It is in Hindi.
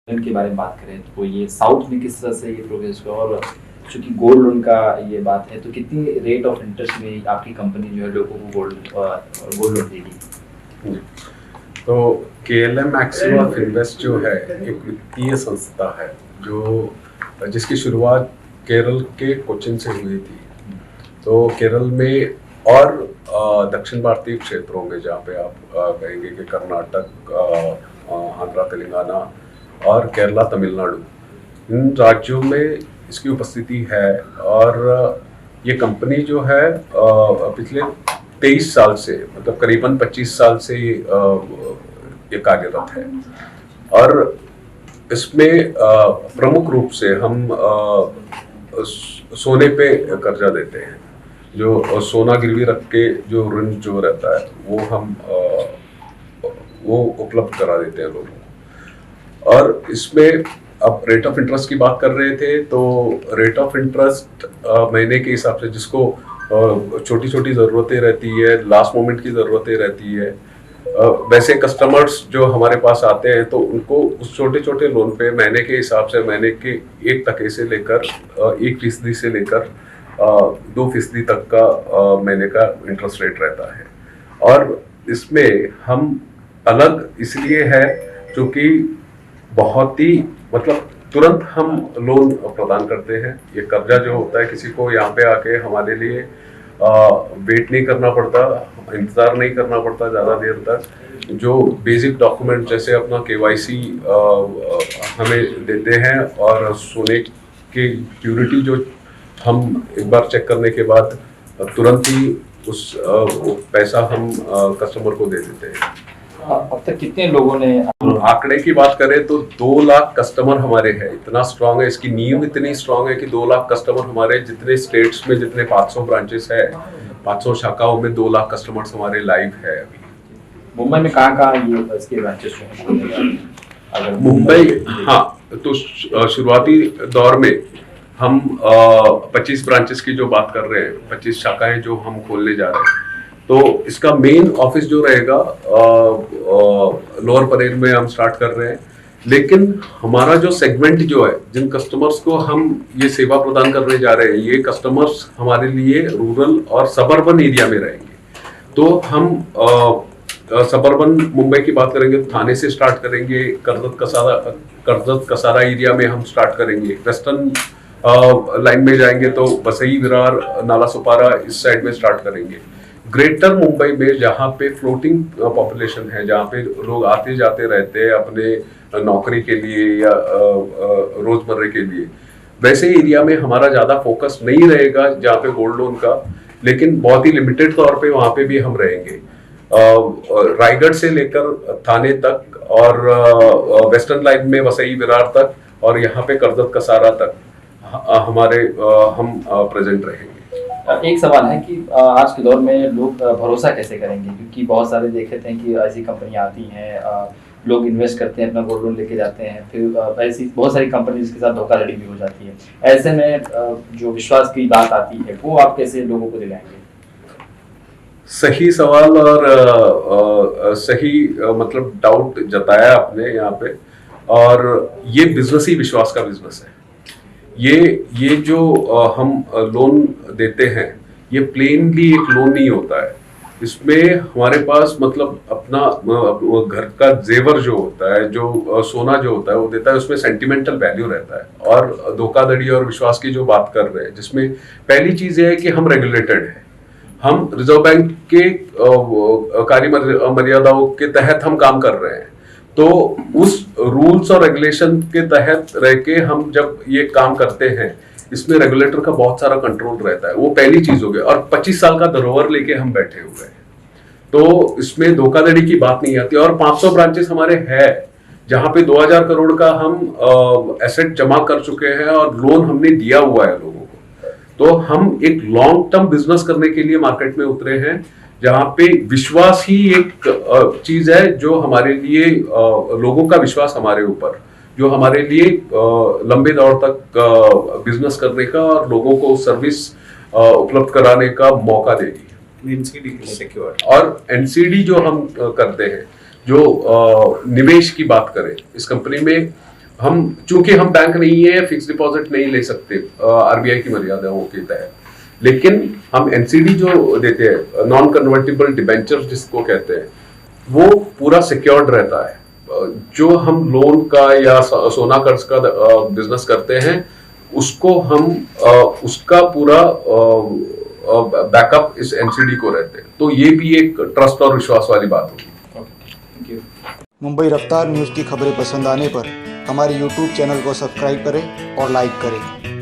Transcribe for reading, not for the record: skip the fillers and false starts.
के बारे में बात करें तो ये साउथ में किस तरह से ये प्रोग्रेस हुआ और चूंकि गोल्ड लोन का ये बात है तो कितनी रेट ऑफ इंटरेस्ट में आपकी कंपनी जो है लोगों को गोल्ड लोन देगी। तो KLM एक्सिस फिनवेस्ट जो है एक वित्तीय संस्था है जो जिसकी शुरुआत केरल के कोचिन से हुई थी। तो केरल में और दक्षिण भारतीय क्षेत्रों में जहाँ पे आप कहेंगे कि कर्नाटक, आंध्रा, तेलंगाना और केरला, तमिलनाडु, इन राज्यों में इसकी उपस्थिति है। और ये कंपनी जो है पिछले 23 साल से, मतलब करीबन 25 साल से ये कार्यरत है। और इसमें प्रमुख रूप से हम सोने पे कर्जा देते हैं। जो सोना गिरवी रख के जो ऋण जो रहता है वो उपलब्ध करा देते हैं लोगों को। और इसमें अब रेट ऑफ इंटरेस्ट की बात कर रहे थे, तो रेट ऑफ इंटरेस्ट महीने के हिसाब से, जिसको छोटी छोटी ज़रूरतें रहती है, लास्ट मोमेंट की ज़रूरतें रहती है, वैसे कस्टमर्स जो हमारे पास आते हैं तो उनको उस छोटे छोटे लोन पे महीने के हिसाब से, महीने के 1% से लेकर 1% से लेकर 2% तक का महीने का इंटरेस्ट रेट रहता है। और इसमें हम अलग इसलिए है क्योंकि बहुत ही मतलब तुरंत हम लोन प्रदान करते हैं। ये कर्जा जो होता है, किसी को यहाँ पे आके हमारे लिए वेट नहीं करना पड़ता, इंतज़ार नहीं करना पड़ता ज़्यादा देर तक। जो बेसिक डॉक्यूमेंट जैसे अपना KYC हमें देते हैं और सोने की प्योरिटी जो हम एक बार चेक करने के बाद तुरंत ही उस पैसा हम कस्टमर को दे देते हैं। अब तक कितने लोगों ने, आंकड़े की बात करें तो 2 लाख कस्टमर हमारे हैं। इतना स्ट्रांग है, इसकी नींव इतनी स्ट्रांग है कि 2 लाख कस्टमर हमारे, जितने स्टेट्स में जितने 500 ब्रांचेस है, 500 शाखाओं में 2 लाख कस्टमर्स हमारे लाइव है अभी। मुंबई में कहाँ ये इसके ब्रांचेस हैं? मुंबई, हाँ, तो शुरुआती दौर में हम 25 ब्रांचेस की जो बात कर रहे हैं, 25 शाखाएं जो हम खोलने जा रहे हैं, तो इसका मेन ऑफिस जो रहेगा लोअर परेल में हम स्टार्ट कर रहे हैं। लेकिन हमारा जो सेगमेंट जो है, जिन कस्टमर्स को हम ये सेवा प्रदान करने जा रहे हैं, ये कस्टमर्स हमारे लिए रूरल और सबर्बन एरिया में रहेंगे। तो हम सबर्बन मुंबई की बात करेंगे तो थाने से स्टार्ट करेंगे, कर्जत कसारा एरिया में हम स्टार्ट करेंगे। वेस्टर्न लाइन में जाएंगे तो वसई, विरार, नाला सुपारा, इस साइड में स्टार्ट करेंगे। ग्रेटर मुंबई में जहाँ पे फ्लोटिंग पॉपुलेशन है, जहाँ पे लोग आते जाते रहते हैं अपने नौकरी के लिए या रोजमर्रे के लिए, वैसे एरिया में हमारा ज़्यादा फोकस नहीं रहेगा जहाँ पे गोल्ड लोन का, लेकिन बहुत ही लिमिटेड तौर पे वहाँ पे भी हम रहेंगे। रायगढ़ से लेकर थाने तक और वेस्टर्न लाइन में वसई, विरार तक, और यहाँ पे कर्जत कसारा तक हमारे हम प्रेजेंट रहेंगे। एक सवाल है कि आज के दौर में लोग भरोसा कैसे करेंगे, क्योंकि बहुत सारे देखे थे कि ऐसी कंपनियां आती हैं, लोग इन्वेस्ट करते हैं, अपना गोल्ड लोन लेके जाते हैं, फिर ऐसी बहुत सारी कंपनीज के साथ धोखाधड़ी भी हो जाती है। ऐसे में जो विश्वास की बात आती है वो आप कैसे लोगों को दिलाएंगे? सही सवाल और सही मतलब डाउट जताया आपने यहाँ पे। और ये बिजनेस ही विश्वास का बिजनेस है। ये जो हम लोन देते हैं, ये प्लेनली एक लोन नहीं होता है। इसमें हमारे पास मतलब अपना घर का जेवर जो होता है, जो सोना जो होता है वो देता है, उसमें सेंटिमेंटल वैल्यू रहता है। और धोखाधड़ी और विश्वास की जो बात कर रहे हैं, जिसमें पहली चीज ये है कि हम रेगुलेटेड हैं। हम रिजर्व बैंक के कार्य मर्यादाओं के तहत हम काम कर रहे हैं। तो उस रूल्स और रेगुलेशन के तहत रह के हम जब ये काम करते हैं, इसमें रेगुलेटर का बहुत सारा कंट्रोल रहता है। वो पहली चीज हो गई। और 25 साल का धरोहर लेके हम बैठे हुए हैं, तो इसमें धोखाधड़ी की बात नहीं आती। और 500 ब्रांचेस हमारे हैं जहां पे 2000 करोड़ का हम एसेट जमा कर चुके हैं और लोन हमने दिया हुआ है लोगों को। तो हम एक लॉन्ग टर्म बिजनेस करने के लिए मार्केट में उतरे हैं, जहाँ पे विश्वास ही एक चीज है जो हमारे लिए, लोगों का विश्वास हमारे ऊपर, जो हमारे लिए लंबे दौर तक बिजनेस करने का और लोगों को सर्विस उपलब्ध कराने का मौका देगी। NCD और NCD जो हम करते हैं, जो निवेश की बात करें, इस कंपनी में हम चूंकि हम बैंक नहीं है, फिक्स डिपॉजिट नहीं ले सकते आरबीआई की मर्यादाओं के तहत, लेकिन हम एनसीडी जो देते हैं, नॉन कन्वर्टिबल डिबेंचर जिसको कहते हैं, वो पूरा सिक्योर्ड रहता है। जो हम लोन का या सोना कर्ज का बिजनेस करते हैं, उसको हम उसका पूरा बैकअप इस एनसीडी को रहते हैं। तो ये भी एक ट्रस्ट और विश्वास वाली बात होगी। Thank you. मुंबई रफ्तार न्यूज़ की खबरें पसंद आने पर हमारे YouTube चैनल को सब्सक्राइब करें और लाइक करें।